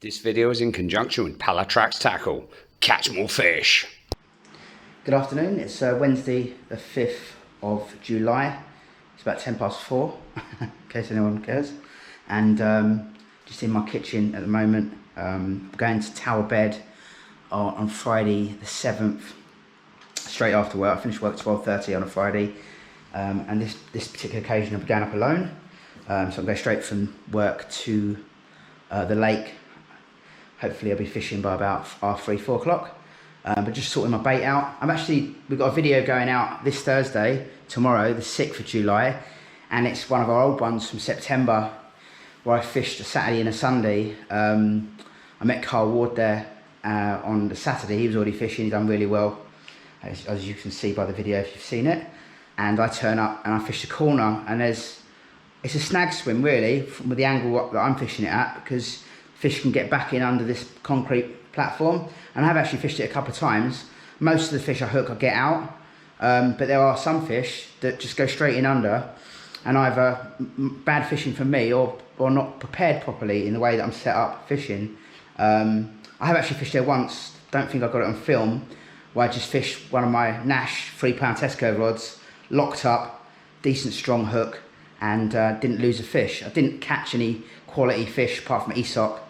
This video is in conjunction with Pallatrax Tackle. Catch more fish. Good afternoon, it's Wednesday the 5th of July. It's about 4:10, in case anyone cares. And just in my kitchen at the moment. I'm going to Tawadbet on Friday the 7th, straight after work. I finish work at 12:30 on a Friday. And this particular occasion I'll be going up alone. So I'm going straight from work to the lake. Hopefully I'll be fishing by about 3-4 o'clock. But just sorting my bait out. We've got a video going out this Thursday, tomorrow, the 6th of July. And it's one of our old ones from September, where I fished a Saturday and a Sunday. I met Carl Ward there on the Saturday. He was already fishing, he'd done really well, as you can see by the video if you've seen it. And I turn up and I fish the corner, and it's a snag swim really, with the angle that I'm fishing it at, because fish can get back in under this concrete platform. And I have actually fished it a couple of times. Most of the fish I hook I get out, but there are some fish that just go straight in under, and either bad fishing for me or not prepared properly in the way that I'm set up fishing. I have actually fished there once, don't think I got it on film, where I just fished one of my Nash 3-pound Tesco rods, locked up, decent strong hook, and didn't lose a fish. I didn't catch any quality fish apart from Aesop,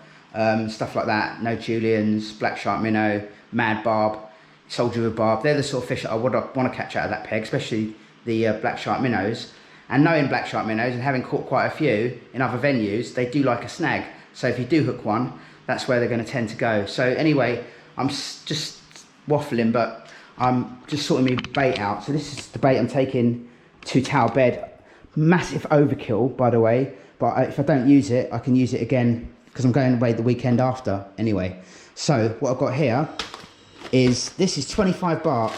stuff like that. No Julians, black shark minnow, mad barb, soldier of barb. They're the sort of fish that I would want to catch out of that peg, especially the black shark minnows. And knowing black shark minnows and having caught quite a few in other venues, they do like a snag. So if you do hook one, that's where they're going to tend to go. So anyway, I'm just waffling, but I'm just sorting my bait out. So this is the bait I'm taking to Tawadbet. Massive overkill, by the way, but if I don't use it, I can use it again because I'm going away the weekend after anyway. So what I've got here is, this is 25 baht.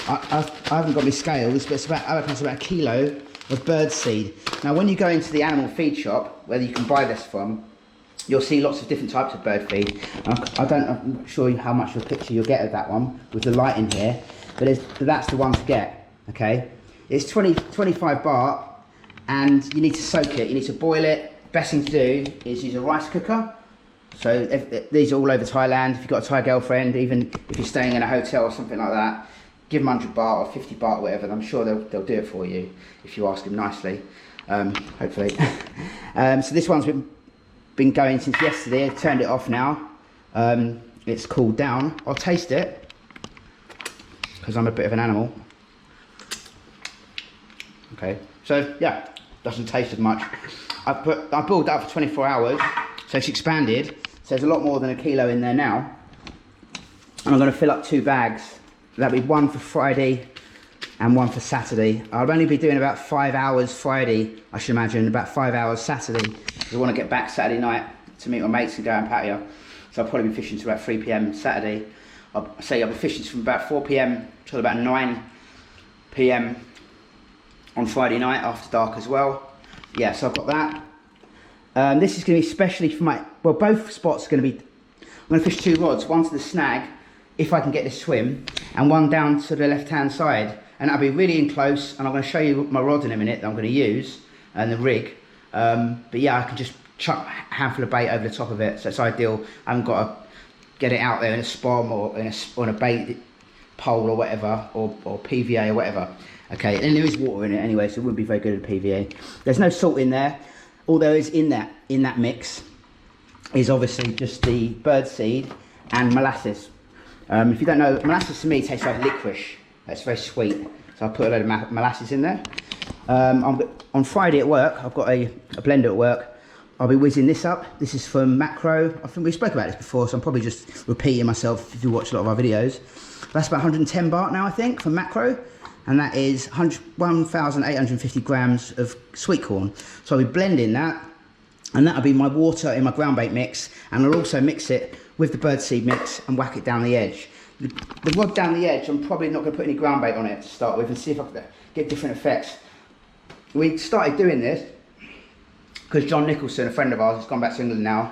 I haven't got my scales, but it's about, I reckon it's about a kilo of bird seed. Now when you go into the animal feed shop, where you can buy this from, you'll see lots of different types of bird feed. I'm not sure how much of a picture you'll get of that one with the light in here, but that's the one to get, okay? It's 25 baht, and you need to soak it, you need to boil it. Best thing to do is use a rice cooker. So these are all over Thailand. If you've got a Thai girlfriend, even if you're staying in a hotel or something like that, give them 100 baht or 50 baht or whatever, and I'm sure they'll do it for you if you ask them nicely, hopefully. So this one's been going since yesterday. I turned it off now. It's cooled down. I'll taste it, because I'm a bit of an animal. Okay, so yeah, doesn't taste as much. I boiled that for 24 hours, so it's expanded. So there's a lot more than a kilo in there now. And I'm going to fill up 2 bags. That'll be one for Friday and one for Saturday. I'll only be doing about 5 hours Friday, I should imagine, about 5 hours Saturday. I want to get back Saturday night to meet my mates and go and patio. So I'll probably be fishing till about 3 PM Saturday. I'll be fishing from about 4 PM till about 9 PM on Friday night after dark as well. Yeah, so I've got that. This is going to be especially for both spots are going to be, I'm going to fish 2 rods, one to the snag, if I can get this swim, and one down to the left-hand side. And that'll be really in close, and I'm going to show you my rod in a minute that I'm going to use, and the rig. But yeah, I can just chuck a handful of bait over the top of it, so it's ideal. I haven't got to get it out there in a spom or on a bait pole or whatever, or PVA or whatever. Okay, and there is water in it anyway, so it wouldn't be very good at PVA. There's no salt in there. All there is in that mix is obviously just the bird seed and molasses. If you don't know, molasses to me tastes like licorice. It's very sweet, so I put a load of molasses in there. On Friday at work, I've got a blender at work. I'll be whizzing this up. This is from Macro. I think we spoke about this before, so I'm probably just repeating myself if you watch a lot of our videos. That's about 110 baht now, I think, from Macro. And that is 1,850 grams of sweet corn. So I'll be blending that, and that'll be my water in my ground bait mix, and I'll also mix it with the birdseed mix and whack it down the edge. The rod down the edge, I'm probably not going to put any ground bait on it to start with, and see if I can get different effects. We started doing this because John Nicholson, a friend of ours, has gone back to England now.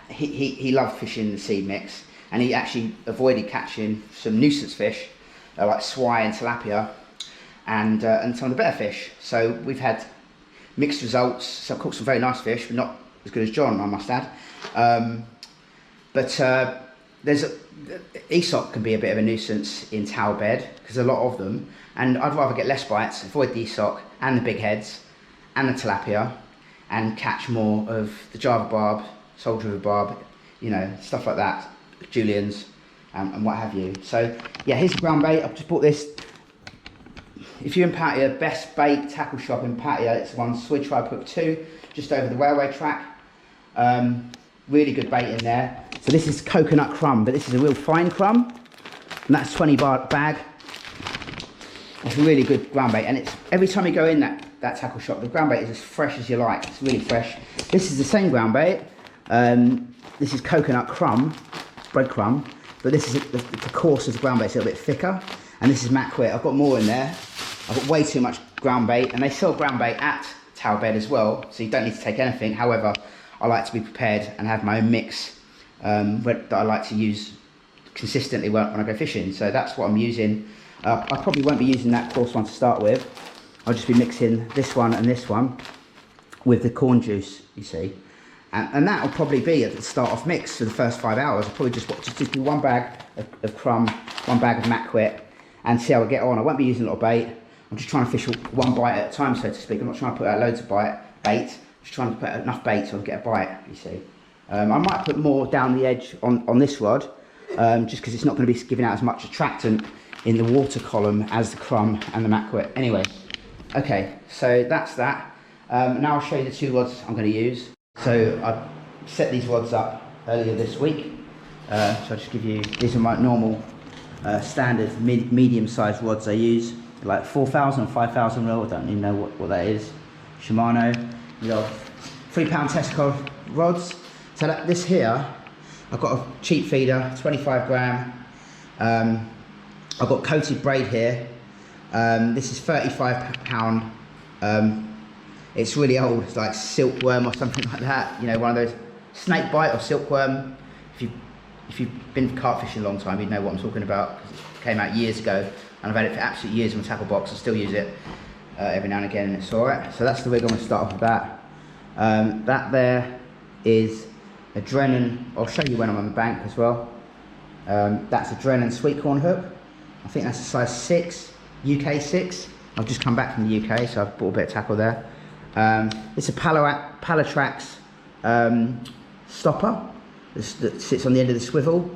He loved fishing the seed mix, and he actually avoided catching some nuisance fish, like swai and tilapia, and some of the better fish. So we've had mixed results. So I've caught some very nice fish, but not as good as John, I must add. There's ESOP can be a bit of a nuisance in Tawadbet because a lot of them, and I'd rather get less bites, avoid the ESOP and the big heads and the tilapia, and catch more of the Java barb, soldier of barb, you know, stuff like that, Julians, and what have you. So yeah, here's the ground bait. I've just bought this. If you're in Pattaya, best bait tackle shop in Pattaya, it's one Switch Tribe Hook 2, just over the railway track. Really good bait in there. So this is coconut crumb, but this is a real fine crumb, and that's 20 baht bag. It's a really good ground bait, and it's every time you go in that tackle shop, the ground bait is as fresh as you like. It's really fresh. This is the same ground bait. This is coconut crumb, breadcrumb, but this is the course of the ground bait. It's a little bit thicker, and this is macquit. I've got more in there. I've got way too much ground bait, and they sell ground bait at Tawadbet as well, so you don't need to take anything. However, I like to be prepared and have my own mix that I like to use consistently when I go fishing. So that's what I'm using. I probably won't be using that coarse one to start with. I'll just be mixing this one and this one with the corn juice, you see. And that'll probably be at the start off mix for the first 5 hours. I'll probably just do one bag of crumb, one bag of macquit, and see how I get on. I won't be using a lot of bait. I'm just trying to fish one bite at a time, so to speak. I'm not trying to put out loads of bait. Just trying to put out enough bait so I can get a bite, you see. I might put more down the edge on this rod, just because it's not going to be giving out as much attractant in the water column as the crumb and the macquit. Anyway, okay, so that's that. Now I'll show you the two rods I'm going to use. So I set these rods up earlier this week. So I'll just give you, these are my normal standard medium-sized rods I use, like 4,000 or 5,000 reel. I don't even know what that is. Shimano, you know, £3 Tesco rods. So this here, I've got a cheap feeder, 25 gram. I've got coated braid here. This is £35. It's really old. It's like silkworm or something like that. You know, one of those snake bite or silkworm. If you've been carp fishing a long time, you'd know what I'm talking about. It came out years ago, and I've had it for absolute years in my tackle box. I still use it every now and again, and it's alright. So that's the rig I'm going to start off with that. That there is a Drennan. I'll show you when I'm on the bank as well. That's a Drennan sweet corn hook. I think that's a size 6, UK 6. I've just come back from the UK, so I've bought a bit of tackle there. It's a Pallatrax stopper that sits on the end of the swivel.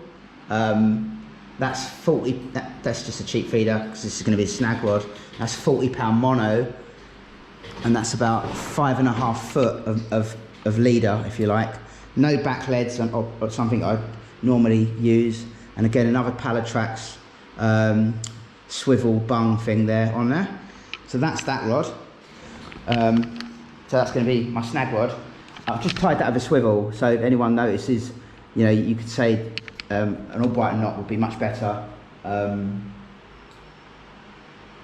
That's 40. That's just a cheap feeder because this is going to be a snag rod. That's £40 mono, and that's about 5.5 foot of leader, if you like. No back leads or something I normally use, and again another Pallatrax swivel bung thing there on there. So that's that rod. So that's going to be my snag rod. I've just tied that over swivel, so if anyone notices, you know, you could say an all-bright knot would be much better.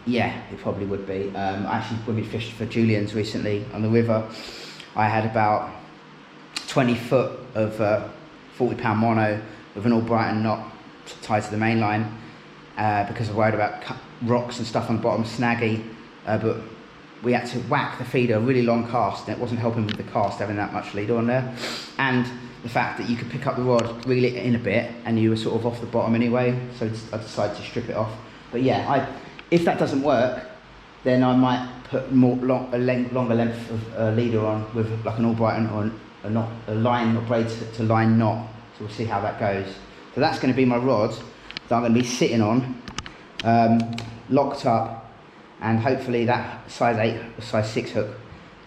Yeah, it probably would be. Actually, when we fished for Julians recently on the river, I had about 20 foot of £40 mono with an all-bright knot tied to the main line because I worried about rocks and stuff on the bottom, snaggy, but we had to whack the feeder a really long cast, and it wasn't helping with the cast having that much leader on there, and the fact that you could pick up the rod, reel it in a bit, and you were sort of off the bottom anyway, so I decided to strip it off. But yeah, if that doesn't work, then I might put a longer length of leader on with like an all-bright or a line or braid to line knot, so we'll see how that goes. So that's going to be my rod that I'm going to be sitting on, locked up, and hopefully that size 8 or size 6 hook,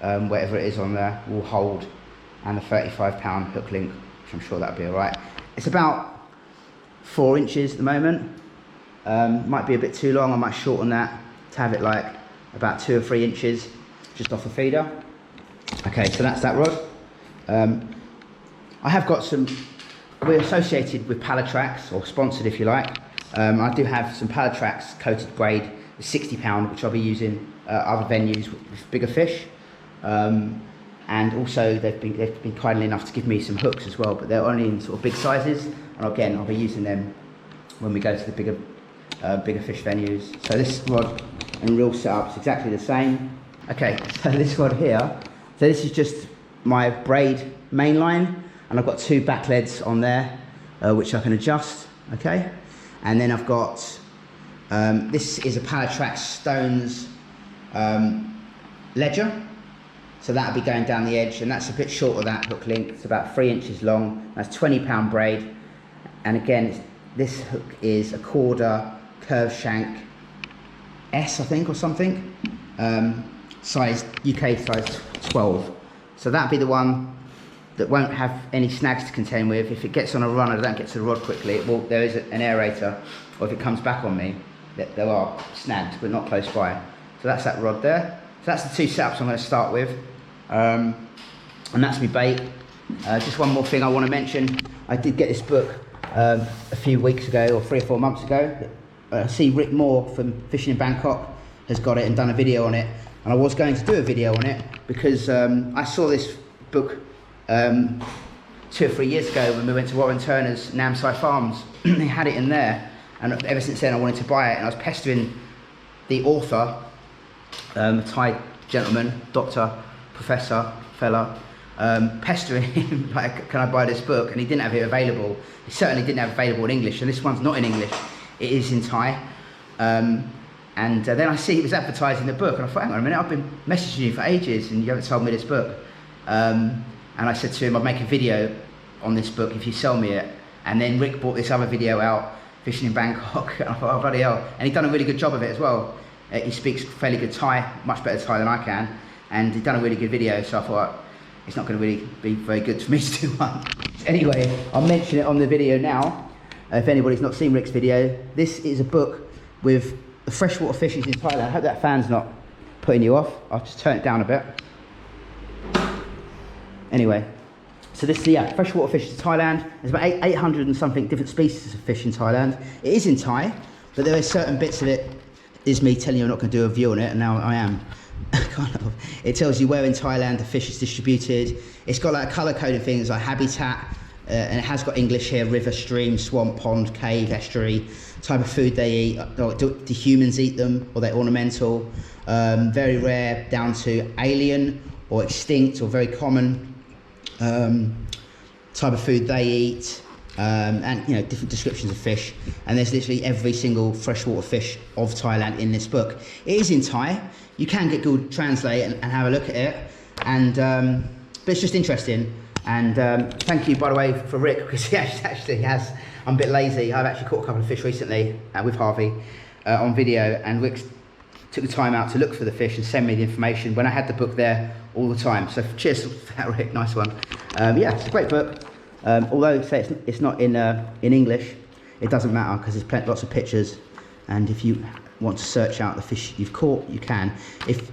whatever it is on there, will hold, and a £35 hook link, which I'm sure that'll be alright. It's about 4 inches at the moment. Might be a bit too long. I might shorten that to have it like about 2 or 3 inches just off the feeder. Okay, so that's that rod. I have got some, we're associated with Pallatrax, or sponsored if you like. I do have some Pallatrax coated braid, £60, which I'll be using other venues with bigger fish. And also they've been kindly enough to give me some hooks as well, but they're only in sort of big sizes, and again I'll be using them when we go to the bigger fish venues. So this rod and reel setup is exactly the same. Okay, so this rod here, so this is just my braid main line, and I've got 2 back leads on there, which I can adjust, okay? And then I've got, this is a Pallatrax Stones ledger. So that'll be going down the edge, and that's a bit short of that hook length. It's about 3 inches long. That's 20-pound braid. And again, this hook is a quarter curved shank S, I think, or something. Size, UK size 12. So that'll be the one that won't have any snags to contend with. If it gets on a run and I don't get to the rod quickly, there is an aerator, or if it comes back on me, there are snags, but not close by. So that's that rod there. So that's the 2 setups I'm going to start with. And that's my bait. Just one more thing I want to mention. I did get this book a few weeks ago, or 3 or 4 months ago. I see Rick Moore from Fishing in Bangkok has got it and done a video on it. And I was going to do a video on it because I saw this book 2 or 3 years ago when we went to Warren Turner's Namsai Farms. They had it in there, and ever since then I wanted to buy it, and I was pestering the author, a Thai gentleman, doctor, professor, fella, pestering him like, can I buy this book? And he didn't have it available. He certainly didn't have it available in English, and this one's not in English, it is in Thai. And then I see he was advertising the book, and I thought, hang on a minute, I've been messaging you for ages and you haven't sold me this book. And I said to him, I'll make a video on this book if you sell me it. And then Rick brought this other video out, Fishing in Bangkok, and I thought, oh bloody hell. And he'd done a really good job of it as well. He speaks fairly good Thai, much better Thai than I can, and he'd done a really good video, so I thought, it's not going to really be very good for me to do one. Anyway, I'll mention it on the video now, if anybody's not seen Rick's video. This is a book with the freshwater fishes in Thailand. I hope that fan's not putting you off. I'll just turn it down a bit. Anyway, so this is freshwater fishes in Thailand. There's about 800 and something different species of fish in Thailand. It is in Thai, but there are certain bits of it is me telling you I'm not going to do a review on it, and now I am. Kind of. It tells you where in Thailand the fish is distributed. It's got like colour-coded things like habitat, and it has got English here: river, stream, swamp, pond, cave, estuary, type of food they eat. Do humans eat them, or they're ornamental? Very rare, down to alien or extinct, or very common. Type of food they eat. And you know, different descriptions of fish, and there's literally every single freshwater fish of Thailand in this book. It is in Thai. You can get Google Translate and have a look at it, and but it's just interesting. And thank you, by the way, for Rick, because he actually has. I'm a bit lazy. I've actually caught a couple of fish recently with Harvey on video, and Rick took the time out to look for the fish and send me the information when I had the book there all the time. So cheers for that, Rick. Nice one. Yeah, it's a great book. Although say it's not in English, it doesn't matter because there's lots of pictures, and if you want to search out the fish you've caught, you can.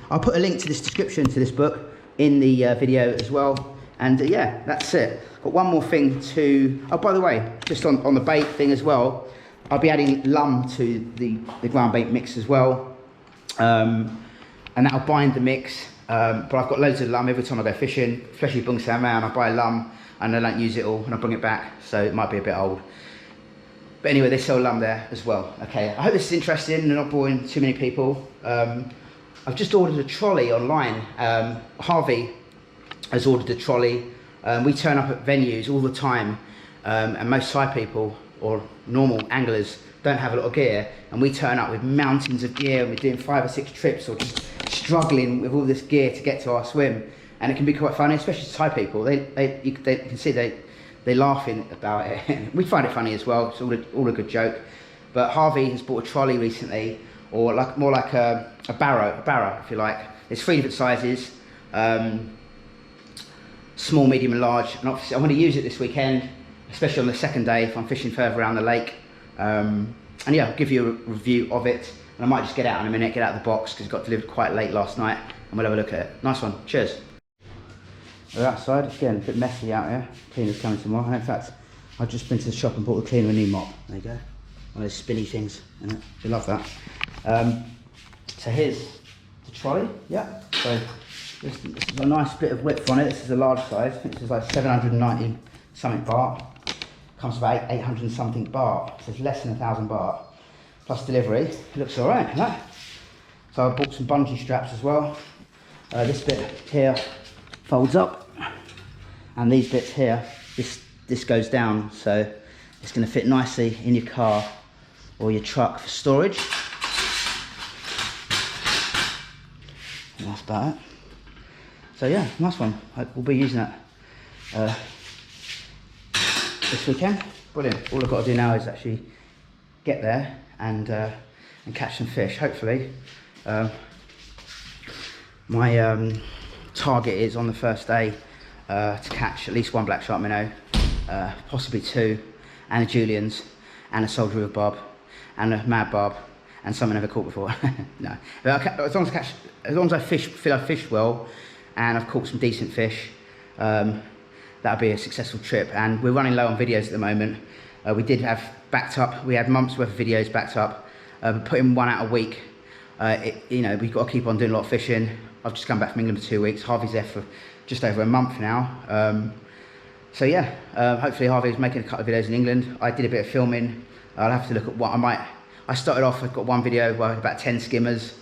I'll put a link to this description to this book in the video as well. And yeah, that's it. Got one more thing to. Oh, by the way, just on the bait thing as well, I'll be adding lum to the ground bait mix as well, and that'll bind the mix. But I've got loads of lum every time I go fishing, especially Bang Khae, I buy lum. And I don't use it all, and I bring it back, so it might be a bit old. But anyway, they sell lum there as well. Okay, I hope this is interesting and not boring too many people. I've just ordered a trolley online. Harvey has ordered a trolley. We turn up at venues all the time, and most Thai people, or normal anglers, don't have a lot of gear, and we turn up with mountains of gear, and we're doing 5 or 6 trips, or just struggling with all this gear to get to our swim. And it can be quite funny, especially to Thai people. You can see they're laughing about it. We find it funny as well. It's all a good joke. But Harvey has bought a trolley recently, or more like a barrow, if you like. There's 3 different sizes, small, medium, and large. And obviously, I'm going to use it this weekend, especially on the second day if I'm fishing further around the lake. And yeah, I'll give you a review of it. And I might just get out in a minute, get out of the box because it got delivered quite late last night, and we'll have a look at it. Nice one. Cheers. We're outside, again, a bit messy out here. Cleaner's coming tomorrow. In fact, I've just been to the shop and bought the cleaner a new mop. There you go. One of those spinny things, isn't it? You love that. So here's the trolley. Yeah. So this is a nice bit of width on it. This is a large size. I think this is like 790 something baht. Comes about 800 and something baht. So it's less than 1,000 baht. Plus delivery. It looks alright, isn't it? So I bought some bungee straps as well. This bit here folds up, And these bits here, this goes down, so it's going to fit nicely in your car or your truck for storage. And that's about it. So yeah, nice one. We'll be using that this weekend. Brilliant. All I've got to do now is actually get there and catch some fish, hopefully. My target is on the first day to catch at least one black shark minnow, possibly two, and a Julian's, and a soldier with bob, and a mad bob, and something I've never caught before. No, but as long as I feel I fished well, and I've caught some decent fish, that'll be a successful trip. And we're running low on videos at the moment. We did have backed up. We had months worth of videos backed up. Putting one out a week. You know, we've got to keep on doing a lot of fishing. I've just come back from England for 2 weeks. Harvey's there for just over a month now. So yeah, hopefully Harvey's making a couple of videos in England. I did a bit of filming. I'll have to look at what I started off, I've got one video where I had about 10 skimmers.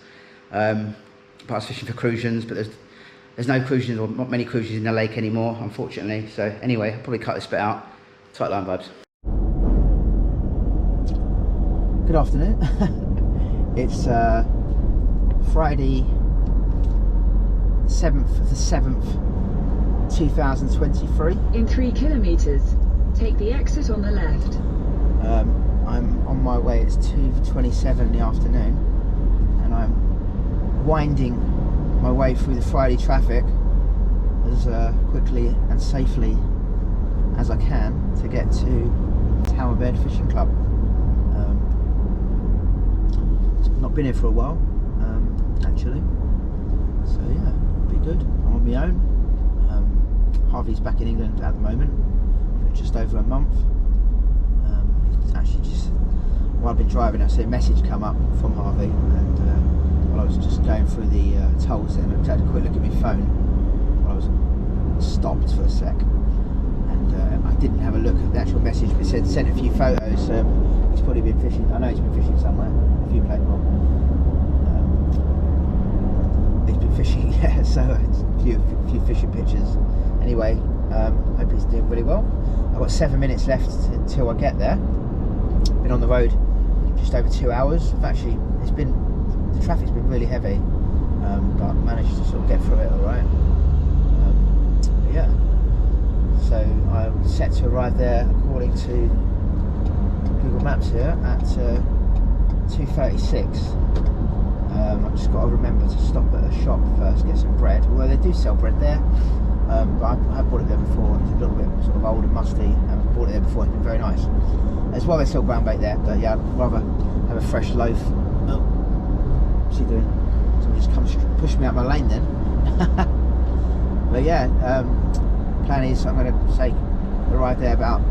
But I was fishing for crucians, but there's no crucians, or not many crucians in the lake anymore, unfortunately. So anyway, I'll probably cut this bit out. Tight line vibes. Good afternoon. It's Friday 7th of the 7th, 2023. In 3 kilometers, take the exit on the left. I'm on my way. It's 2:27 in the afternoon, and I'm winding my way through the Friday traffic as quickly and safely as I can to get to Tawadbet Fishing Club. Not been here for a while, actually, so yeah, it'll be good. I'm on my own. Harvey's back in England at the moment for just over a month. It's actually just while I've been driving, I see a message come up from Harvey, and while I was just going through the tolls, and I had a quick look at my phone while I was stopped for a sec, and I didn't have a look at the actual message, but it said sent a few photos. He's probably been fishing. I know he's been fishing somewhere. A few played well. He's been fishing, yeah. So a few fishing pictures. Anyway, hope he's doing really well. I've got 7 minutes left until I get there. Been on the road just over 2 hours. Actually, the traffic's been really heavy, but I managed to sort of get through it all right. Yeah. So I'm set to arrive there according to Google Maps here at 2:36. I've just got to remember to stop at a shop first, get some bread. Although they do sell bread there, but I've bought it there before. It's a little bit sort of old and musty. I haven't bought it there before. It's been very nice. As well, they sell ground bait there, but yeah, I'd rather have a fresh loaf. Oh, what's he doing? Someone just come push me out my lane then. But yeah, plan is I'm going to say arrive there about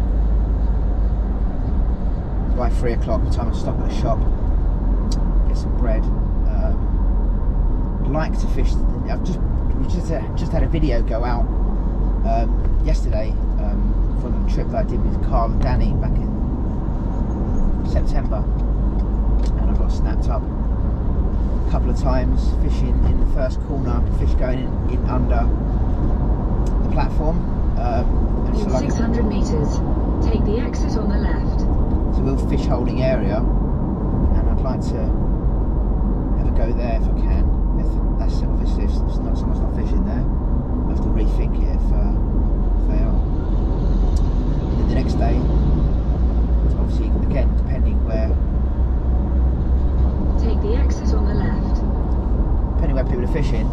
by 3 o'clock. The time I stop at a shop, get some bread. Like to fish. We just had a video go out yesterday from the trip that I did with Carl and Danny back in September, and I got snapped up a couple of times fishing in the first corner, fish going in under the platform. In 600 meters, take the exit on the left. It's a real fish holding area, and I'd like to have a go there if I can. That's obviously if someone's not fishing there, I have to rethink it if they are. And then the next day, obviously again depending where. Take the exit on the left. Depending where people are fishing,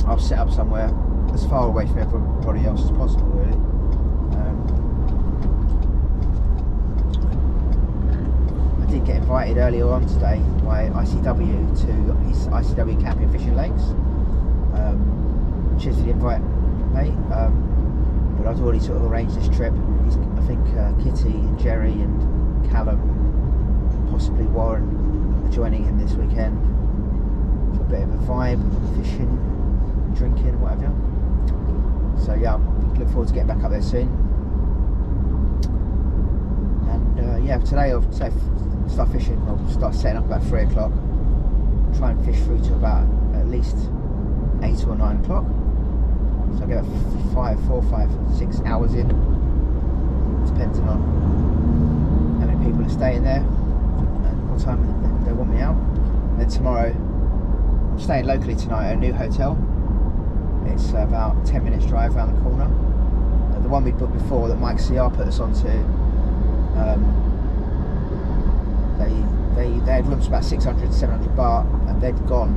I'll set up somewhere as far away from everybody else as possible, really. I did get invited earlier on today by ICW to his ICW camping fishing lakes. Cheers for the invite, mate. But I'd already sort of arranged this trip. I think Kitty and Jerry and Callum, possibly Warren, are joining him this weekend for a bit of a vibe, fishing, drinking, and whatever. So yeah, I look forward to getting back up there soon. And yeah, today I'll say start fishing. I'll start setting up about 3 o'clock. Try and fish through to about at least 8 or 9 o'clock. So I get 4, 5, 6 hours in, depending on how many people are staying there and what time they want me out. And then tomorrow, I'm staying locally tonight at a new hotel. It's about 10 minutes drive around the corner. The one we booked before that Mike CR put us onto, they had rooms about 600, 700 baht, and they'd gone.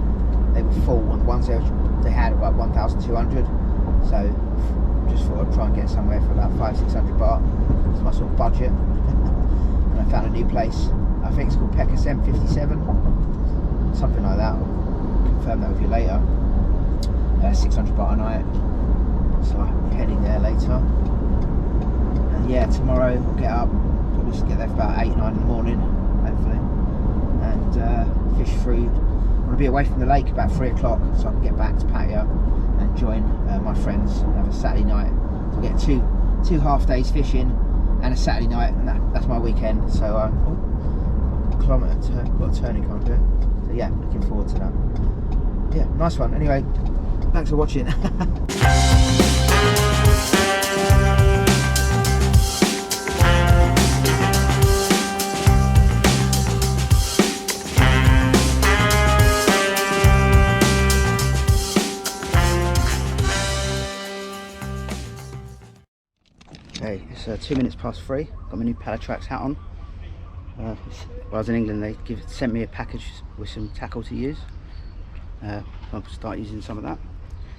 They were full, and the ones they had about 1,200. So just thought I'd try and get somewhere for about 500-600 baht. It's my sort of budget. And I found a new place. I think it's called Pekasem 57, something like that. I'll confirm that with you later. 600 baht a night. So I'm heading there later. And yeah, tomorrow I'll get up. Probably just get there for about 8, 9 in the morning, hopefully. And fish through. I want to be away from the lake about 3 o'clock so I can get back to Pattaya and join my friends and have a Saturday night. So I get two half days fishing and a Saturday night, and that's my weekend. So got a turning coming here. So yeah, looking forward to that. Yeah, nice one. Anyway, thanks for watching. Okay, it's 2 minutes past 3. Got my new Pallatrax hat on. While I was in England, they sent me a package with some tackle to use. I'll start using some of that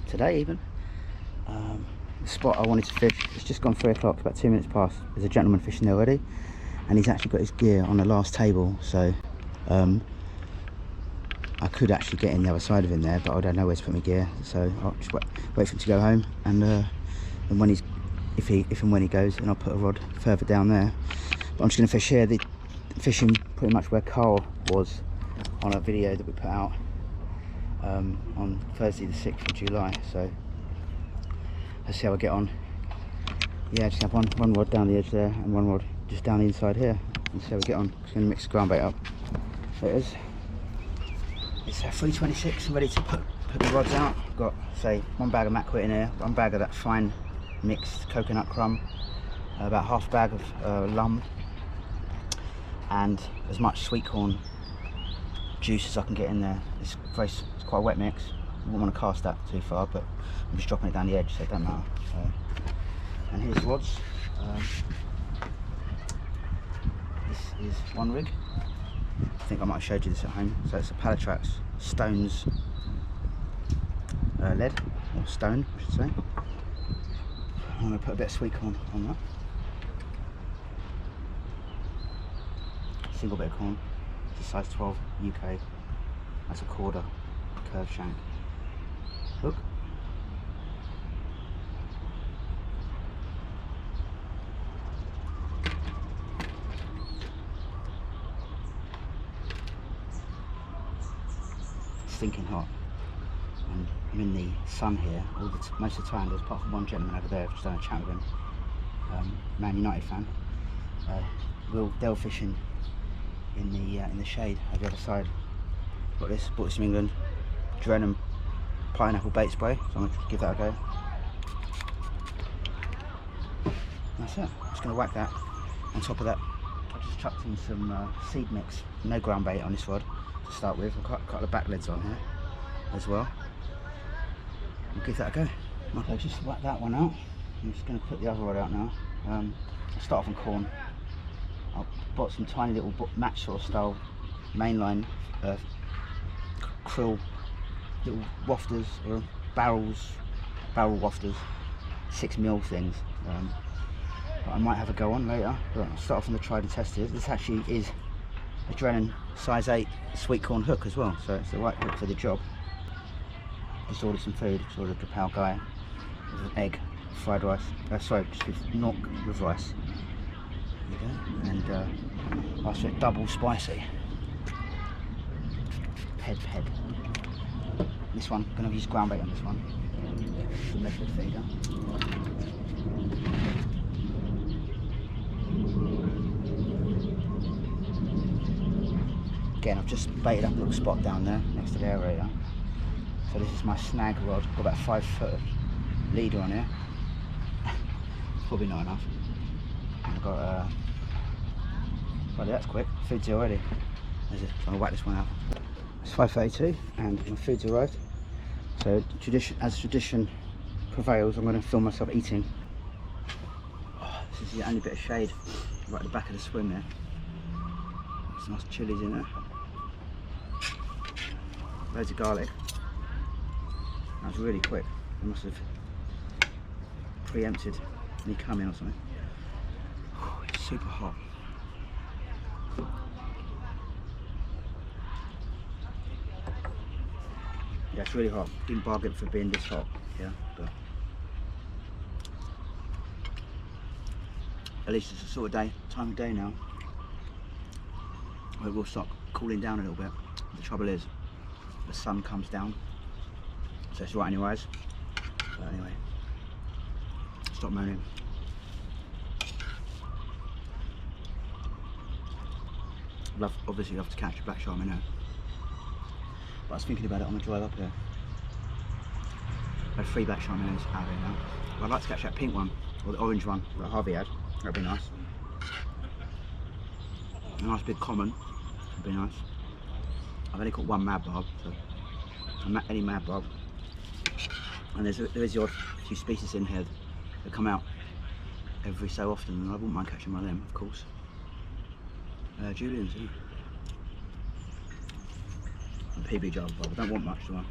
today even. The spot I wanted to fish, it's just gone 3 o'clock, about 2 minutes past. There's a gentleman fishing there already, and he's actually got his gear on the last table, so I could actually get in the other side of him there, but I don't know where to put my gear, so I'll just wait for him to go home, and when if and when he goes, then I'll put a rod further down there. But I'm just going to fish here, fishing pretty much where Carl was on a video that we put out on Thursday the 6th of July. So let's see how I get on. Yeah, just have one rod down the edge there and one rod just down the inside here, and see how we get on. Just going to mix the ground bait up. There it is. It's 3:26. I'm ready to put the rods out. I've got, say, 1 bag of mackerel in here, 1 bag of that fine mixed coconut crumb, about half a bag of lum, and as much sweet corn juice as I can get in there. It's quite a wet mix. I wouldn't want to cast that too far, but I'm just dropping it down the edge, so it doesn't matter. So, and here's the rods. This is one rig. I think I might have showed you this at home. So it's a Pallatrax stones lead, or stone I should say. I'm going to put a bit of sweet corn on that. Single bit of corn. It's a size 12 UK. That's a quarter curved shank. Hook. It's stinking hot. And I'm in the sun here most of the time. There's apart from one gentleman over there, I've just done a chat with him, Man United fan. They're fishing in the shade at the other side. Bought this from England. Drenham pineapple bait spray, so I'm going to give that a go. That's it. I'm just going to whack that. On top of that, I just chucked in some seed mix. No ground bait on this rod to start with. I've got a couple of back leads on here as well. I'll give that a go. Okay, just whack that one out. I'm just going to put the other rod out now. I'll start off on corn. I bought some tiny little match sort of style mainline krill little wafters, or barrel wafters, 6mm things. But I might have a go on later. But I'll start off on the tried and tested. This actually is a Drenham size 8 sweet corn hook as well, so it's the right hook for the job. Just ordered some food. Just ordered a Pal Guy with an egg, fried rice. Sorry, just with knock with rice. There you go. And I said double spicy. Ped. This one, gonna use ground bait on this one. Some liquid feeder. Again, I've just baited up a little spot down there next to the aerator. So this is my snag rod. Got about 5 foot leader on here. It's probably not enough. I've got well, that's quick. Food's here already. So I'm gonna whack this one out. It's 5:32 and my food's arrived. So as tradition prevails, I'm gonna film myself eating. Oh, this is the only bit of shade right at the back of the swim there. There's nice chilies in there. Loads of garlic. That was really quick. I must have preempted me coming or something. It's super hot. Yeah, it's really hot. Didn't bargain for being this hot. Yeah, but at least it's the sort of time of day now where it will start cooling down a little bit. The trouble is, the sun comes down, so it's right in your eyes. But anyway, stop moaning. Obviously love to catch a black shark minnow, but I was thinking about it on the drive up here. I have 3 black shark minnows out here now. Well, I'd like to catch that pink one, or the orange one that Harvey had. That'd be nice. A nice big common would be nice. I've only caught 1 mad barb, so any mad barb. And there is the odd few species in here that come out every so often, and I wouldn't mind catching one of them, of course. Julian's, yeah. And PB jar barb. I don't want much, do I?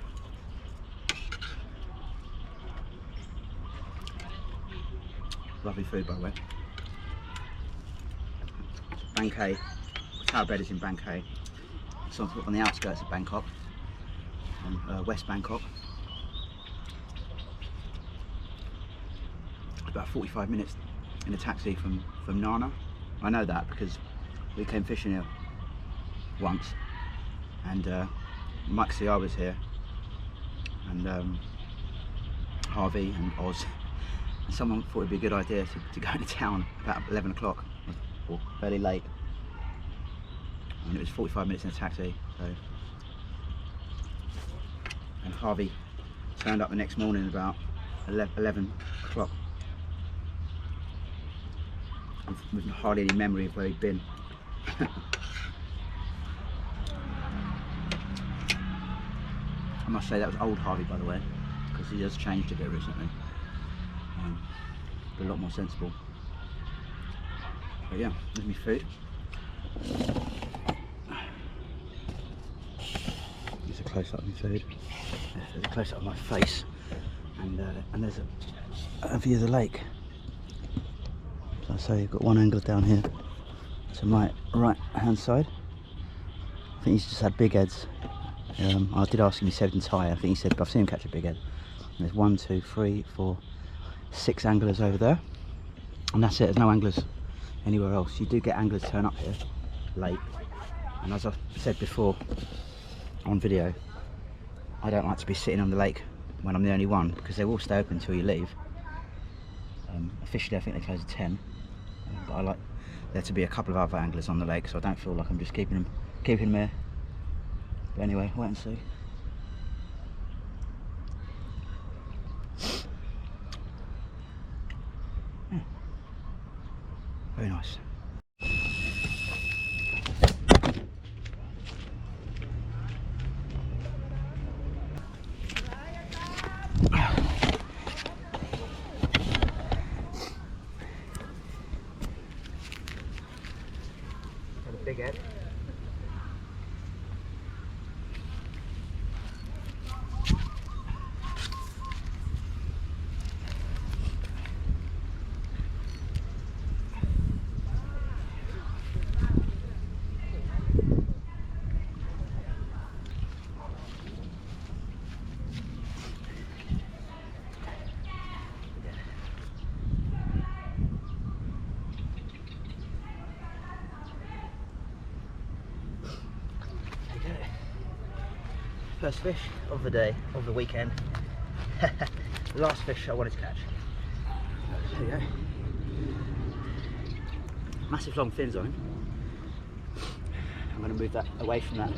Lovely food, by the way. Bang Khae. Tawadbet is in Bang Khae. So on the outskirts of Bangkok, West Bangkok. About 45 minutes in a taxi from Nana. I know that because we came fishing here once, and Mike I was here, and Harvey and Oz, and someone thought it'd be a good idea to go into town about 11 o'clock, or fairly late. And it was 45 minutes in a taxi, so. And Harvey turned up the next morning about 11 o'clock with hardly any memory of where he'd been. I must say that was old Harvey, by the way, because he has changed a bit recently. A lot more sensible. But yeah, there's my food. Here's a close up of my food. There's a close up of my face, and there's a view of the lake. So I say you've got one angler down here to my right hand side. I think he's just had big heads. I did ask him, he said in Thai. I think he said, but I've seen him catch a big head. And there's 1, 2, 3, 4, 6 anglers over there, and that's it. There's no anglers anywhere else. You do get anglers turn up here late, and as I said before on video, I don't like to be sitting on the lake when I'm the only one, because they will stay open until you leave. Officially I think they close at 10, but I like there to be a couple of other anglers on the lake, so I don't feel like I'm just keeping them here. But anyway, wait and see. Yeah. Very nice. Got a big head. First fish of the day, of the weekend. The last fish I wanted to catch. There you go. Massive long fins on him. I'm going to move that away from that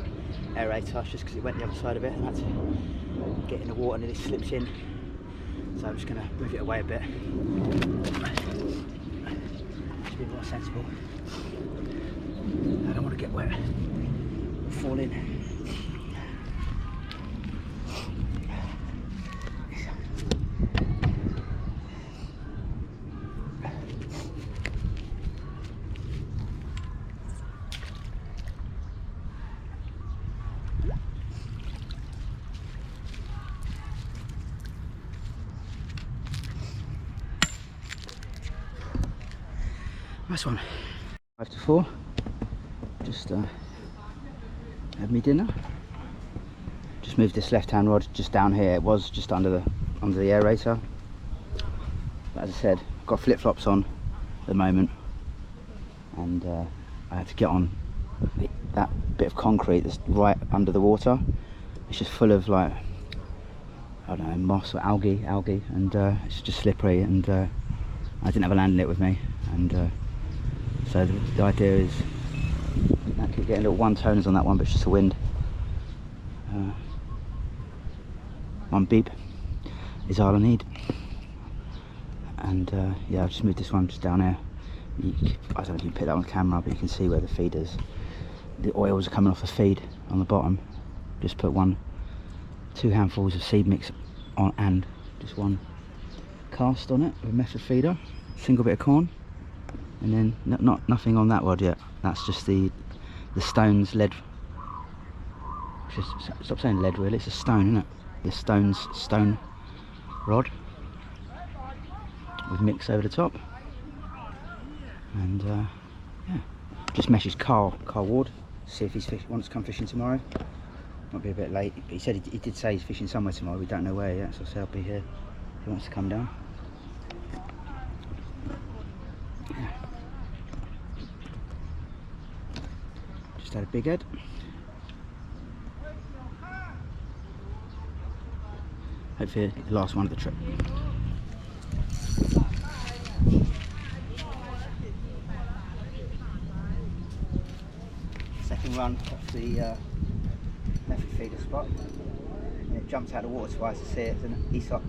aerator just because it went the other side of it, and I had to get in the water and it slipped in So I'm just going to move it away a bit. Just be more sensible. I don't want to get wet. Fall in. Nice one. 5 to 4. Just had me dinner. Just moved this left-hand rod just down here. It was just under the aerator. But as I said, I've got flip-flops on at the moment, and I had to get on that bit of concrete that's right under the water. It's just full of, like, I don't know, moss or algae, and it's just slippery, and I didn't have a landing net with me, and so the idea is I keep getting little one-toners on that one, but it's just the wind. One beep is all I need, and yeah, I've just moved this one just down here. I don't know if you can pick that on camera, but you can see where the feed is. The oils are coming off the feed on the bottom. Just put 2 handfuls of seed mix on, and just 1 cast on it with a method feeder, single bit of corn, and then nothing on that rod yet. That's just the stones lead. Stop saying lead, really. It's a stone, isn't it? The stone rod with mix over the top, and yeah, just messaged Carl Ward, see if he's wants to come fishing tomorrow. Might be a bit late, but he said he did say he's fishing somewhere tomorrow. We don't know where yet, so I said I'll be here if he wants to come down. Yeah. Just had a big head. Hopefully the last one of the trip. Second run off the method feeder spot, and it jumped out of the water twice to see it. It's an Aesop.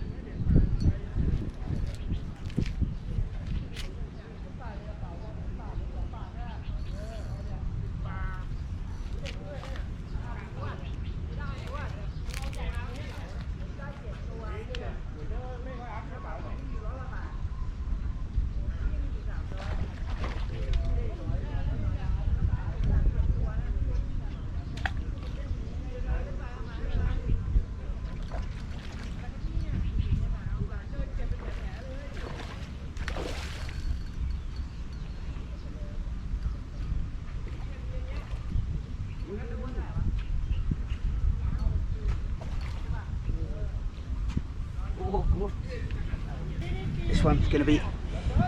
This one's going to be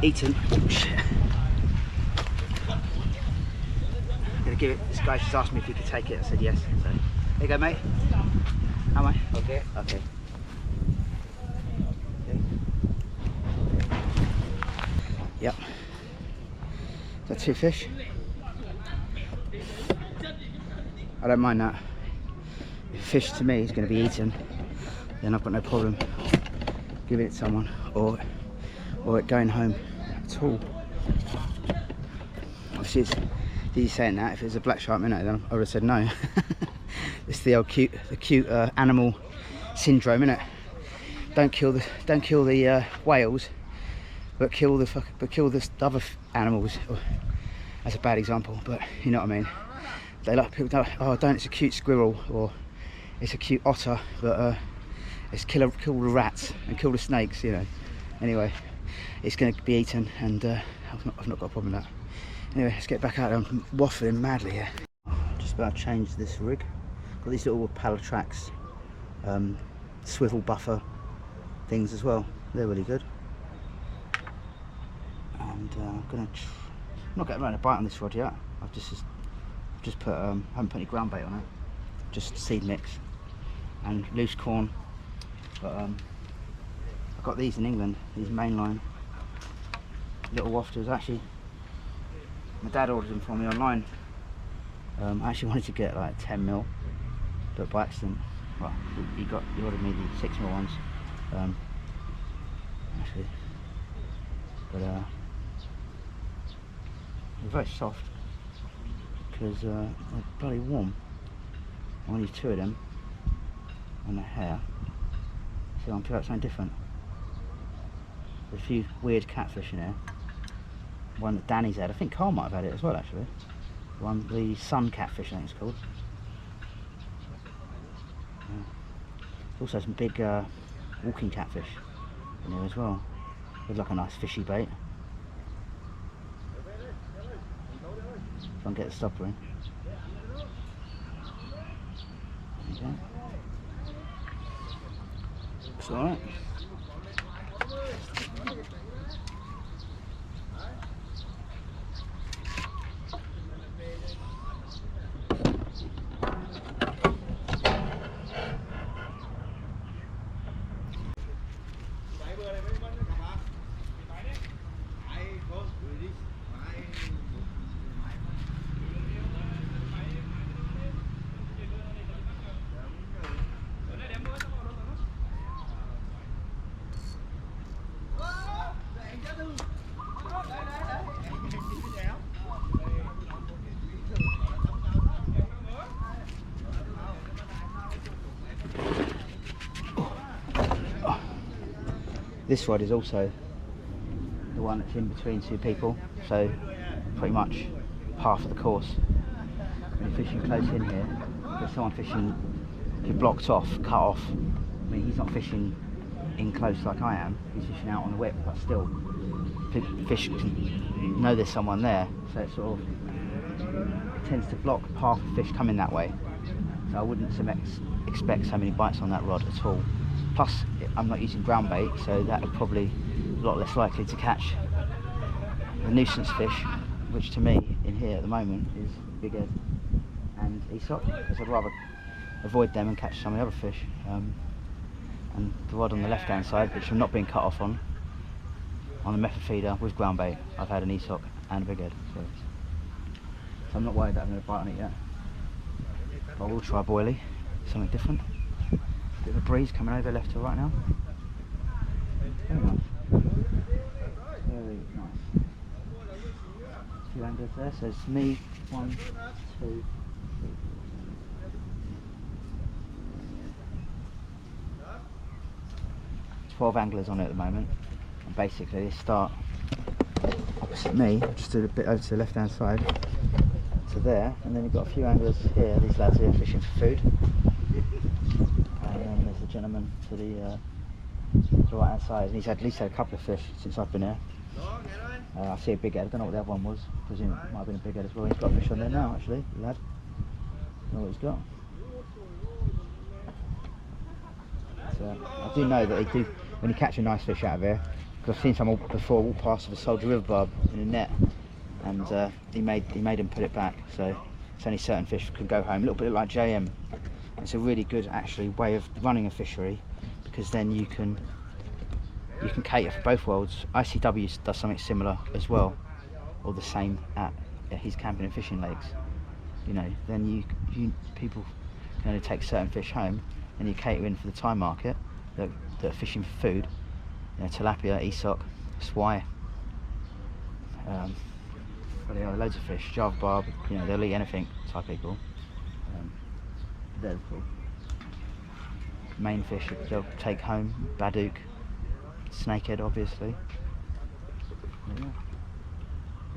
eaten. I'm going to give it. This guy just asked me if he could take it. I said yes. So, there you go, mate. How am I? Okay. Okay. Yep. Is that 2 fish? I don't mind that. If fish to me is going to be eaten, then I've got no problem giving it to someone or it going home at all. Obviously, he's saying that if it was a black shark minnow, then I would have said no. It's the old cute animal syndrome, innit? Don't kill the whales, but kill the other animals. That's a bad example, but you know what I mean. They like people don't. Oh, don't! It's a cute squirrel, or it's a cute otter, but it's kill the rats and kill the snakes, you know. Anyway, it's going to be eaten, and I've not got a problem with that. Anyway, let's get back out there. I'm waffling madly here. Just about to change this rig. Got these little Pallatrax swivel buffer things as well. They're really good. And I'm not getting around a bite on this rod yet. I've just put haven't put any ground bait on it. Just seed mix and loose corn. But I got these in England, these mainline little wafters. Actually, my dad ordered them for me online. I actually wanted to get like 10mm, but by accident, well, he ordered me the 6mm ones. actually, but they're very soft because they're bloody warm. I only use 2 of them on the hair, so I'm picking up something different. There's a few weird catfish in here. One that Danny's had, I think Carl might have had it as well actually. The sun catfish I think it's called. Also some big walking catfish in here as well. Looks like a nice fishy bait. If I can get the stopper in. There you go. Looks alright. This rod is also the one that's in between 2 people, so pretty much half of the course. When you're fishing close in here, there's someone fishing who blocked off, cut off. I mean, he's not fishing in close like I am, he's fishing out on the whip, but still, fish can know there's someone there, so it sort of tends to block half the fish coming that way. So I wouldn't expect so many bites on that rod at all. Plus, I'm not using ground bait, so that would probably be a lot less likely to catch the nuisance fish, which to me, in here at the moment, is big head and Aesop, because I'd rather avoid them and catch some of the other fish. And the rod on the left-hand side, which I'm not being cut off on a method feeder with ground bait, I've had an Aesop and a big head. So I'm not worried that I'm going to bite on it yet. But I will try boilie, something different. Bit of a breeze coming over left to right now. Very nice. Very nice. A few anglers there, so it's me, 1, 2, 3. 12 anglers on it at the moment, and basically they start opposite me, just a bit over to the left hand side, to there, and then you've got a few anglers here, these lads here fishing for food. And then there's the gentleman to the right hand side, and he's had at least a couple of fish since I've been here. I see a big head, I don't know what the other one was, I presume it might have been a big head as well. He's got a fish on there now actually, the lad. I don't know what he's got. So, I do know that they do, when you catch a nice fish out of here, because I've seen some before walk past with a Soldier River barb in a net, and he made him put it back, so it's only certain fish can go home, a little bit like JM. It's a really good actually way of running a fishery, because then you can cater for both worlds. ICW does something similar as well, or the same at his camping and fishing lakes. You know, then you people can only take certain fish home, and you cater in for the Thai market that are fishing for food. You know, tilapia, Aesop, swai. But there are loads of fish, Java barb. You know, they'll eat anything. Thai people. They're cool. Main fish they'll take home, baduk, snakehead obviously. Yeah.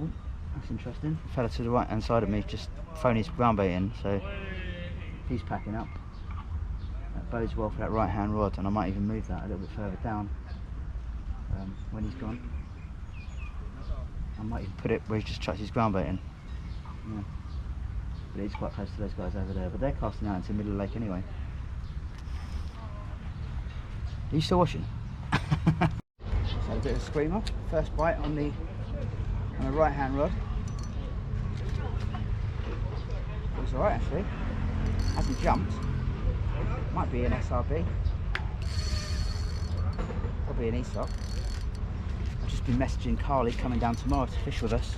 Ooh, that's interesting. The fella to the right hand side of me just thrown his ground bait in, so he's packing up. That bodes well for that right hand rod, and I might even move that a little bit further down when he's gone. I might even put it where he just chucks his ground bait in. Yeah. But it's quite close to those guys over there, but they're casting out into the middle of the lake anyway. Are you still watching? So a bit of a screamer. First bite on the right hand rod. Looks alright actually. Hasn't jumped. Might be an SRB. Probably an Aesop. I've just been messaging Carly coming down tomorrow to fish with us.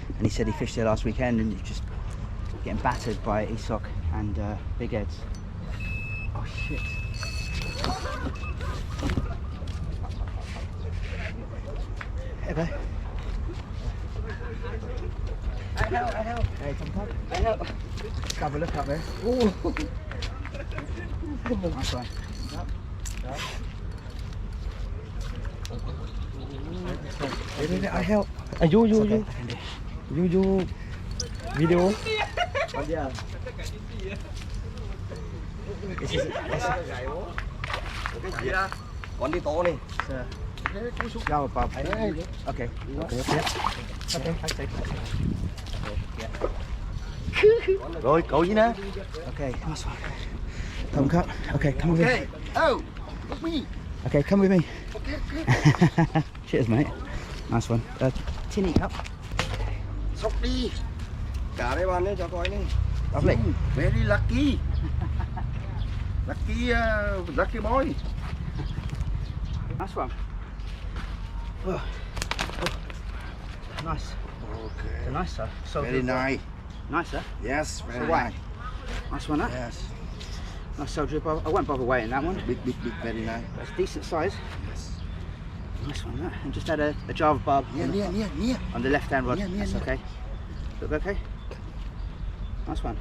And he said he fished there last weekend and he's just getting battered by Aesop and big heads. Oh shit. Hey, babe. I help. Hey, come. I help. Let's have a look up there. Ooh. Nice one. I help. You. Video. Yeah. Con đi to đi. Go above. Okay. Rồi, cậu gì nè? Okay, nice one. Come cut. Okay, come with me. Oh, look me. Okay, come with me. Cheers, mate. Nice one. Tinny cup. Sóc đi. Cả đây bạn ấy cho coi đi. Lovely. Very lucky. Lucky boy. Nice one. Oh. Nice. Okay. It's a nice, sir. So Very nice. Nice, sir. Yes, very white. nice. Nice one, that. Yes. Nice soldier. I won't bother weighing that one. Big, very nice. That's decent size. Yes. Nice one, that. And just had a Java barb Near. on the left-hand rod. Yeah, That's okay. Look okay? Nice one.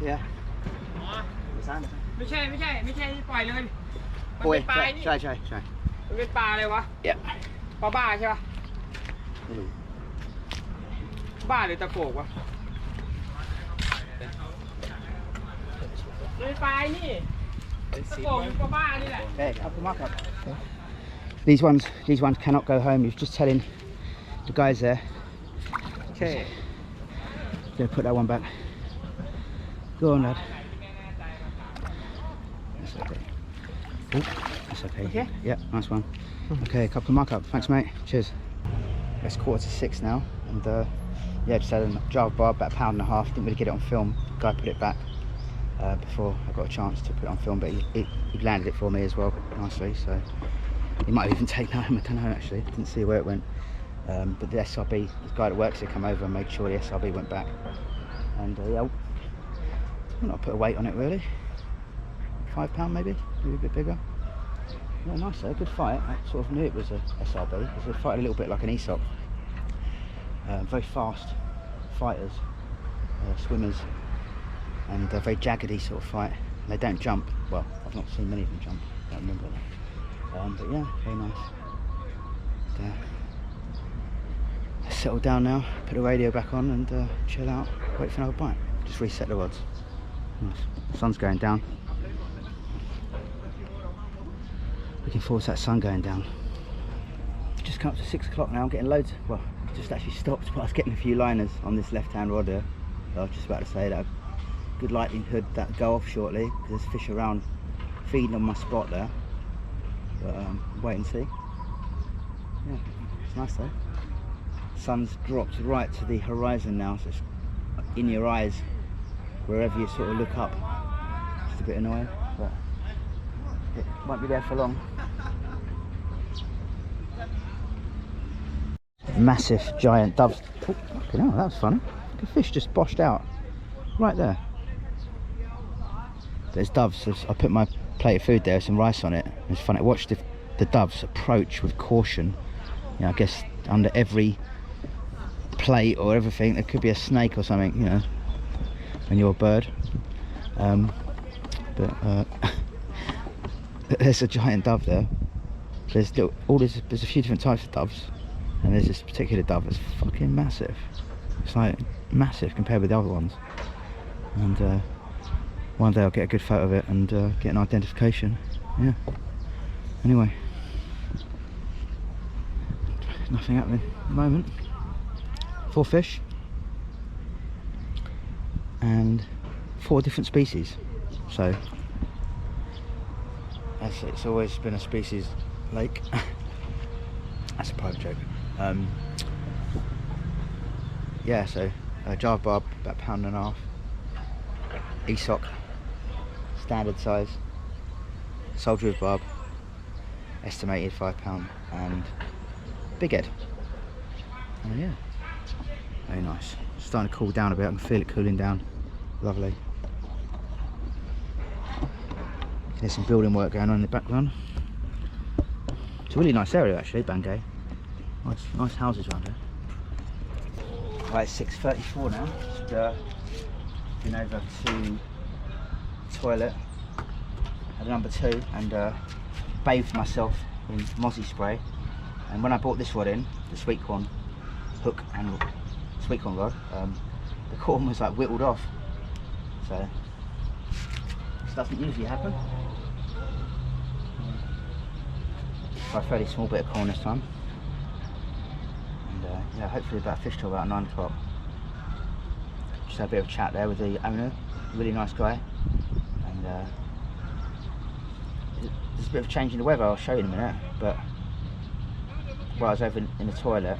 Yeah. ไม่ใช่ปล่อยเลยมัน Boy, เป็นปลานี่ ใช่ มันเป็นปลาเลยวะ Yeah. ปลาบ้าใช่ปะบ้าหรือตะโกกวะมันเป็นปลานี่ตะโกกหรือปลาบ้านี่แหละ Okay, up the mark up. These ones cannot go home. He was just telling the guys there. Okay. Gonna put that one back. Go on, lad. That's okay. Oh, that's okay. Okay? Yeah, nice one. Okay, a couple of mark up. Thanks, mate. Cheers. It's 5:45 now, and yeah, just had a Java barb, about £1.50. Didn't really get it on film. Guy put it back before I got a chance to put it on film, but he landed it for me as well, nicely. So he might have even taken that home. I don't know actually. Didn't see where it went. But the SRB, the guy that works here, came over and made sure the SRB went back. And yeah, I'll not put a weight on it really. £5 maybe a bit bigger. Yeah, nice though, good fight. I sort of knew it was a SRB because they fight a little bit like an ESOP. Very fast fighters, swimmers, and a very jaggedy sort of fight. They don't jump. Well, I've not seen many of them jump. I don't remember that. But yeah, very nice. Settle down now, put the radio back on and chill out, wait for another bite. Just reset the rods. Nice. Sun's going down. Looking forward to that sun going down. Just come up to 6 o'clock now, I'm getting loads, well, just actually stopped, but I was getting a few liners on this left-hand rod here. So I was just about to say that good likelihood that go off shortly, because there's fish around feeding on my spot there. But wait and see. Yeah, it's nice though. Sun's dropped right to the horizon now, so it's in your eyes wherever you sort of look up. It's a bit annoying, but it won't be there for long. Massive giant doves. Oh, fucking hell, that was funny. The fish just boshed out right there. There's doves. I put my plate of food there, some rice on it. It's funny. I watched the doves approach with caution. You know, I guess under every plate or everything there could be a snake or something, you know, when you're a bird. There's a giant dove there. There's a few different types of doves, and there's this particular dove that's fucking massive. It's like massive compared with the other ones. And one day I'll get a good photo of it and get an identification. Yeah. Anyway, nothing happening at the moment. 4 fish and 4 different species, so it's always been a species lake. That's a private joke. Yeah, so Java barb about £1.50, ESOC standard size, soldier with barb estimated £5, and big head. Oh yeah, very nice. It's starting to cool down a bit. I can feel it cooling down. Lovely. There's some building work going on in the background. a really nice area actually, Bang Khae. Nice houses around here. Right, it's 6:34 now. Just been over to the toilet, had a number 2, and bathed myself in mozzie spray. And when I brought this rod in, the sweet corn hook and sweet corn rod, the corn was like whittled off. So this doesn't usually happen. So a fairly small bit of corn this time. And yeah, hopefully about fish till about 9 o'clock. Just had a bit of a chat there with the owner, really nice guy. And there's a bit of a change in the weather, I'll show you in a minute. But while I was over in the toilet,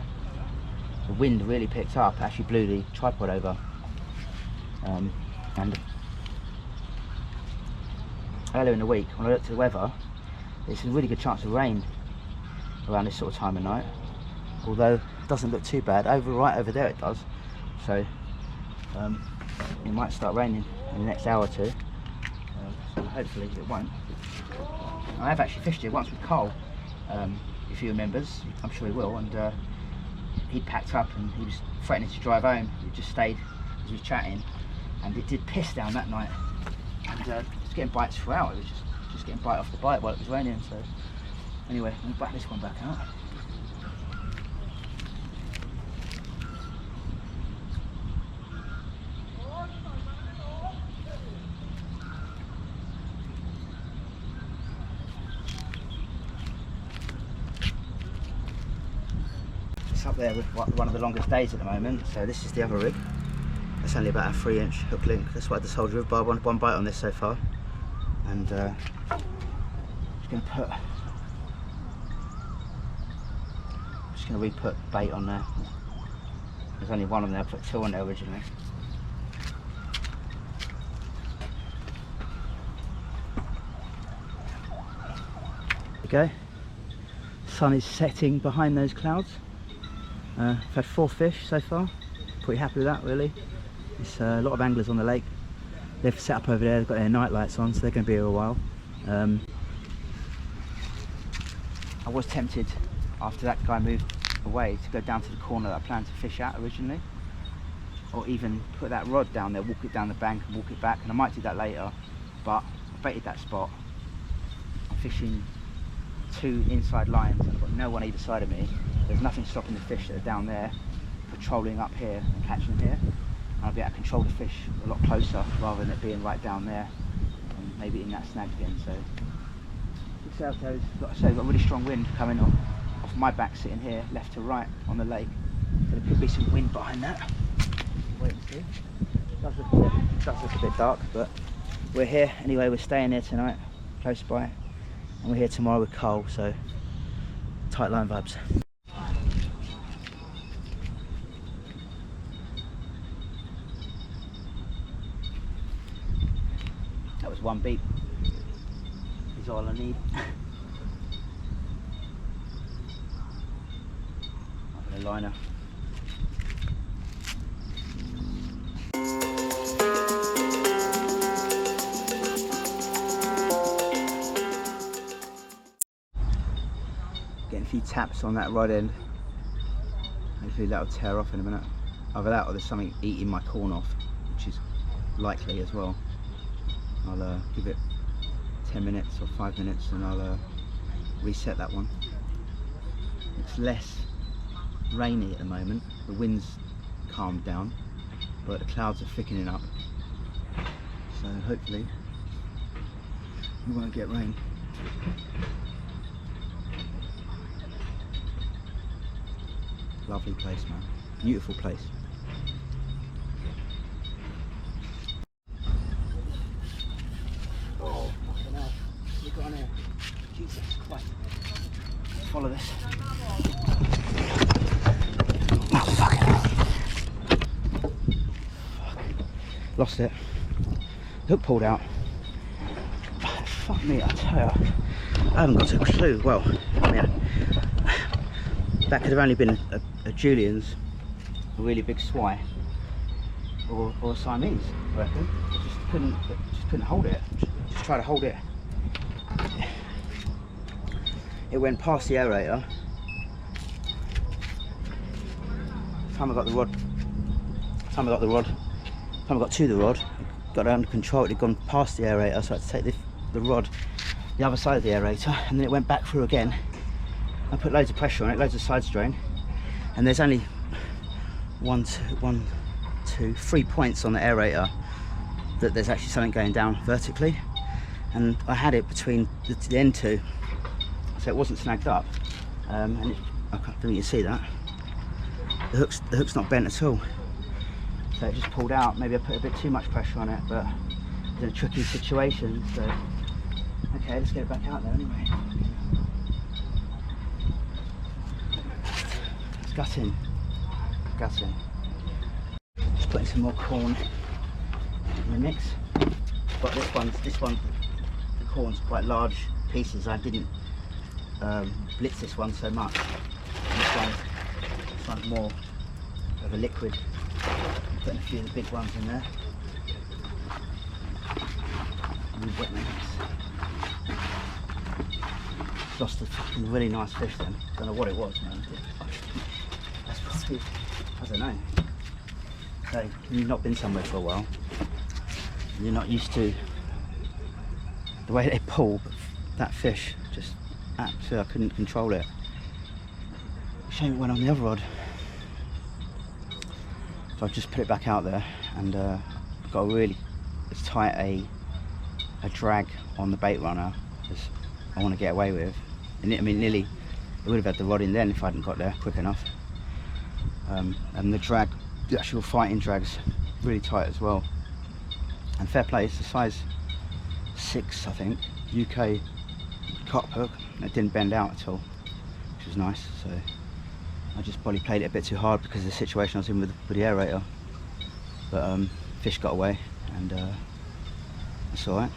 the wind really picked up, actually blew the tripod over. And earlier in the week, when I looked at the weather, there's a really good chance of rain around this sort of time of night. Although it doesn't look too bad, right over there it does. So it might start raining in the next hour or two. So hopefully it won't. I have actually fished here once with Cole, if he remembers, I'm sure he will, and he packed up and he was threatening to drive home. He just stayed as we were chatting, and it did piss down that night, and it was getting bites throughout. It was just getting bite after bite while it was raining. So anyway, I'm gonna back this one back out. Up there with one of the longest days at the moment, so this is the other rig. It's only about a 3-inch hook link. That's why I just hold you by one bite on this so far, and just gonna re-put bait on there. There's only one on there. I put 2 on there originally. There we go. Sun is setting behind those clouds. I've had 4 fish so far, pretty happy with that really. It's a lot of anglers on the lake. They've set up over there, they've got their night lights on, so they're going to be here a while. I was tempted, after that guy moved away, to go down to the corner that I planned to fish at originally, or even put that rod down there, walk it down the bank and walk it back, and I might do that later, but I baited that spot. I'm fishing 2 inside lines and I've got no one either side of me. There's nothing stopping the fish that are down there patrolling up here and catching them here. And I'll be able to control the fish a lot closer rather than it being right down there and maybe in that snag again. So we'll see how it goes. Like I say, I've got a really strong wind coming off my back sitting here, left to right on the lake. So there could be some wind behind that. Wait and see. It does look a bit dark, but we're here anyway. We're staying here tonight, close by, and we're here tomorrow with Cole. So tight line vibes. That was 1 beat, is all I need. I've got a liner. Getting a few taps on that rod end. Hopefully that'll tear off in a minute. Either that or there's something eating my corn off, which is likely as well. I'll give it 10 minutes or 5 minutes and I'll reset that one. It's less rainy at the moment, the wind's calmed down, but the clouds are thickening up, so hopefully we won't get rain. Lovely place, man, beautiful place. On here. Jesus Christ. Let's follow this. Oh, fuck it. Fuck. Lost it. Hook pulled out. Fuck me, I tell you. I haven't got a clue. Well, yeah. That could have only been a Julian's, a really big swai, or a Siamese, I reckon. I just couldn't hold it. Just try to hold it. it went past the aerator. Time I got to the rod, got it under control, it had gone past the aerator, so I had to take the rod the other side of the aerator, and then it went back through again. I put loads of pressure on it, loads of side strain, and there's only 3 points on the aerator that there's actually something going down vertically, and I had it between the end two, so it wasn't snagged up, and I don't think you can see that. The hook's not bent at all, so it just pulled out. Maybe I put a bit too much pressure on it, but it's in a tricky situation, so okay, let's get it back out there anyway. It's gutting. Just putting some more corn in the mix. But this one, the corn's quite large pieces. I didn't blitz this one so much. This one's more of a liquid. I'm putting a few of the big ones in there. And wet mix. Lost a fucking really nice fish then. Don't know what it was, man. That's probably, I don't know. So when you've not been somewhere for a while, and you're not used to the way they pull, but that fish just absolutely, I couldn't control it. Shame it went on the other rod. So I've just put it back out there, and got a really as tight a drag on the bait runner as I want to get away with. And I mean, nearly, it would have had the rod in then if I hadn't got there quick enough. And the drag, the actual fighting drag's really tight as well. And fair play, it's a size 6, I think, UK cut hook. It didn't bend out at all, which was nice. So I just probably played it a bit too hard because of the situation I was in with the aerator. But fish got away, and that's alright.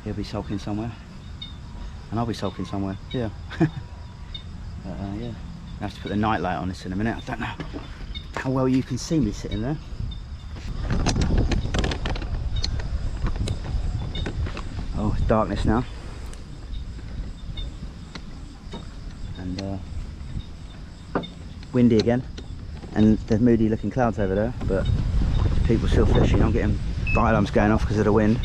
He'll be sulking somewhere, and I'll be sulking somewhere. Yeah. Yeah. I have to put the night light on this in a minute. I don't know how well you can see me sitting there. Oh, it's darkness now, and windy again, and there's moody looking clouds over there, but people still fishing. I'm getting fire alarms going off because of the wind,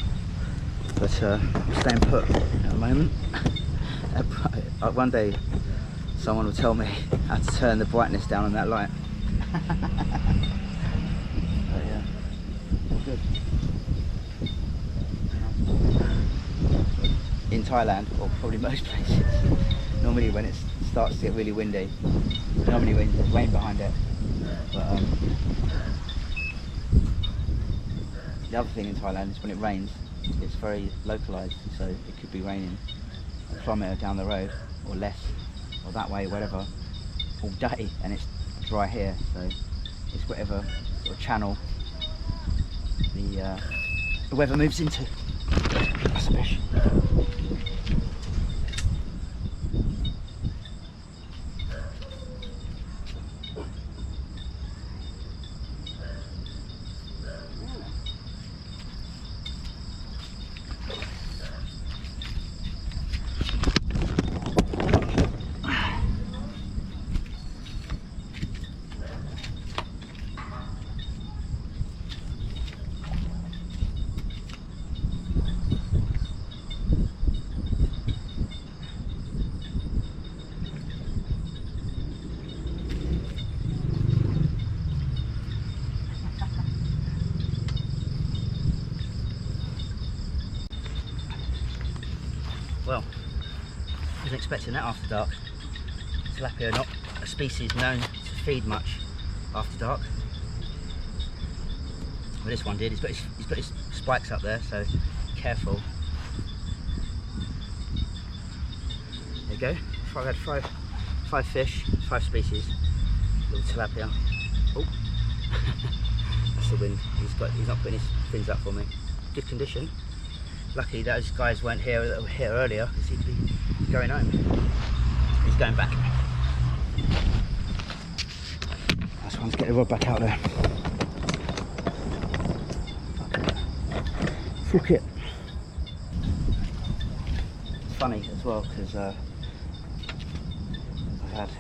but I'm staying put at the moment. One day someone will tell me how to turn the brightness down on that light. But yeah, all good. In Thailand, or probably most places, normally when it starts to get really windy, normally when there's rain behind it. But the other thing in Thailand is when it rains, it's very localised, so it could be raining a kilometre down the road, or less, or that way, whatever, all day, and it's dry here, so it's whatever sort of channel the weather moves into. That's a fish. Well, I wasn't expecting that after dark. Tilapia are not a species known to feed much after dark. Well, this one did. He's got his spikes up there, so careful. There you go. I've had five fish, 5 species. Little tilapia. Oh, that's the wind. He's not putting his fins up for me. Good condition. Lucky those guys weren't here earlier, because he'd be going home. He's going back. That's one to get the rod back out there. Fuck it. It's funny as well, because had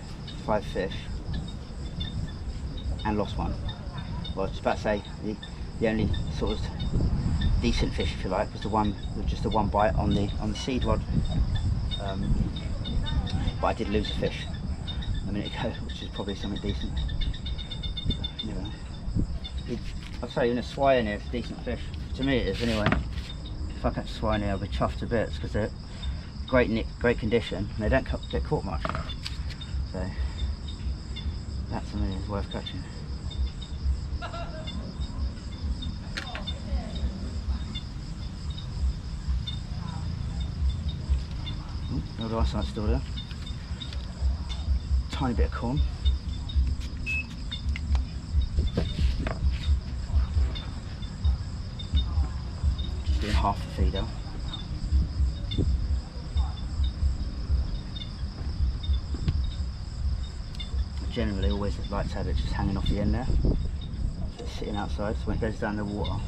5 fish and lost one. Well, I was just about to say the only sort of decent fish, if you like, was the one with just the one bite on the seed rod. But I did lose a fish a minute ago, which is probably something decent. You know, I'd say even a swai in here is a decent fish. To me it is anyway. If I catch a swai in here I'll be chuffed to bits because they're great condition and they don't get caught much. So that to me is worth catching. Old eyesight still there. Tiny bit of corn. Just doing half the feeder. I generally always like to have it just hanging off the end there. Just sitting outside, so when it goes down the water,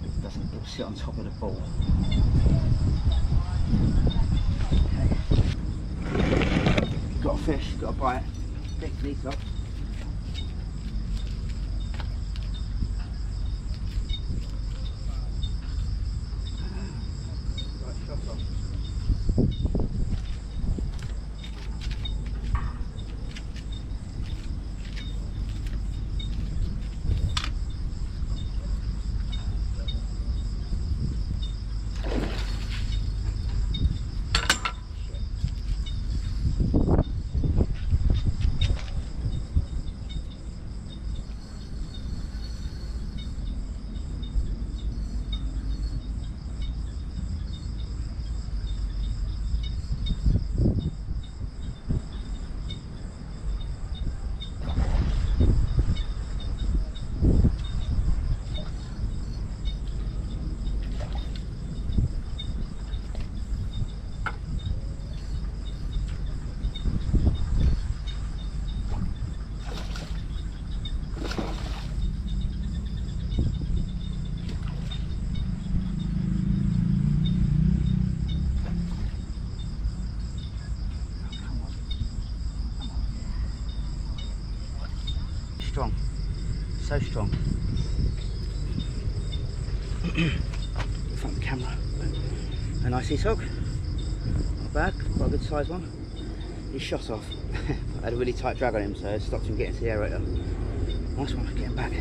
it will sit on top of the ball. Got a fish, got a bite. Pick these up. Right, shot off. Strong, so strong. In front of the camera, a nice sea hog, not bad, quite a good size one. He shot off. I had a really tight drag on him, so it stopped him getting to the aerator. Nice one for getting back.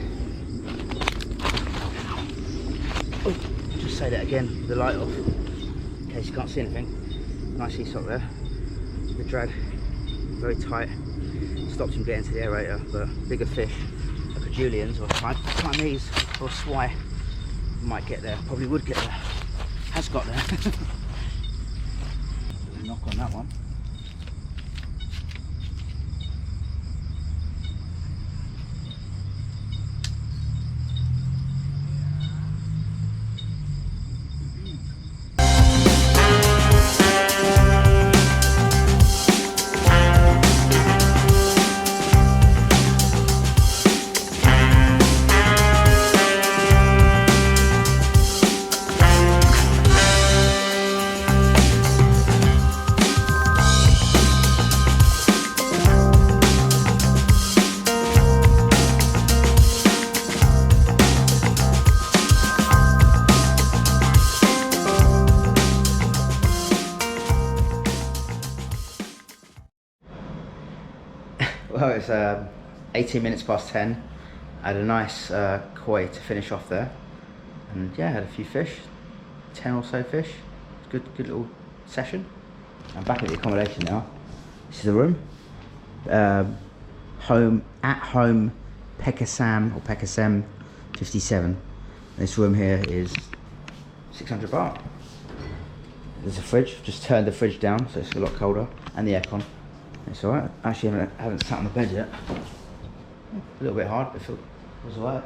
Oh, just say that again with the light off, in case you can't see anything. Nice sea sock there. The drag, very tight. Stopped him getting to the aerator, but bigger fish like a Julian's or Chinese or a swai might get there, probably would get there, has got there. Knock on that one. Well, it's 18 minutes past 10. I had a nice koi to finish off there, and yeah, had a few fish, 10 or so fish. Good little session. I'm back at the accommodation now. This is the room. At home Pekasam or Pekasem 57. This room here is 600 baht. There's a fridge. Just turned the fridge down so it's a lot colder, and the aircon. It's alright. Actually, I haven't sat on the bed yet. A little bit hard, but it was alright.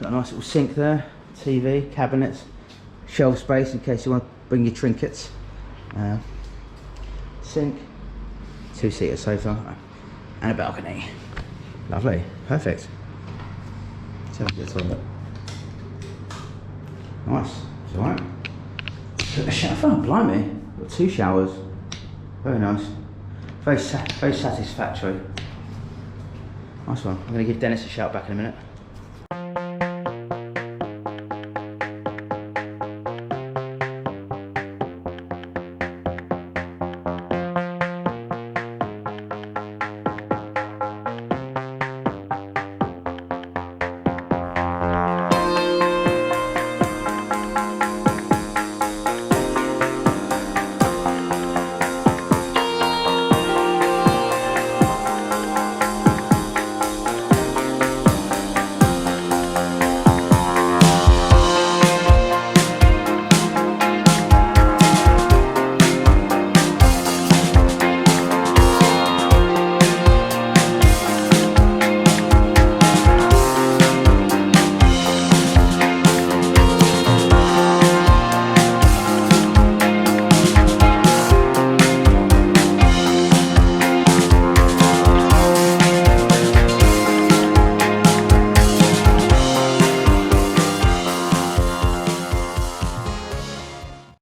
Got a nice little sink there, TV, cabinets, shelf space in case you want to bring your trinkets. Sink, 2-seater sofa, and a balcony. Lovely, perfect. So it's on. Nice, it's alright. Took a shower, blimey. Got 2 showers. Very nice. Very satisfactory. Nice one. I'm going to give Dennis a shout back in a minute.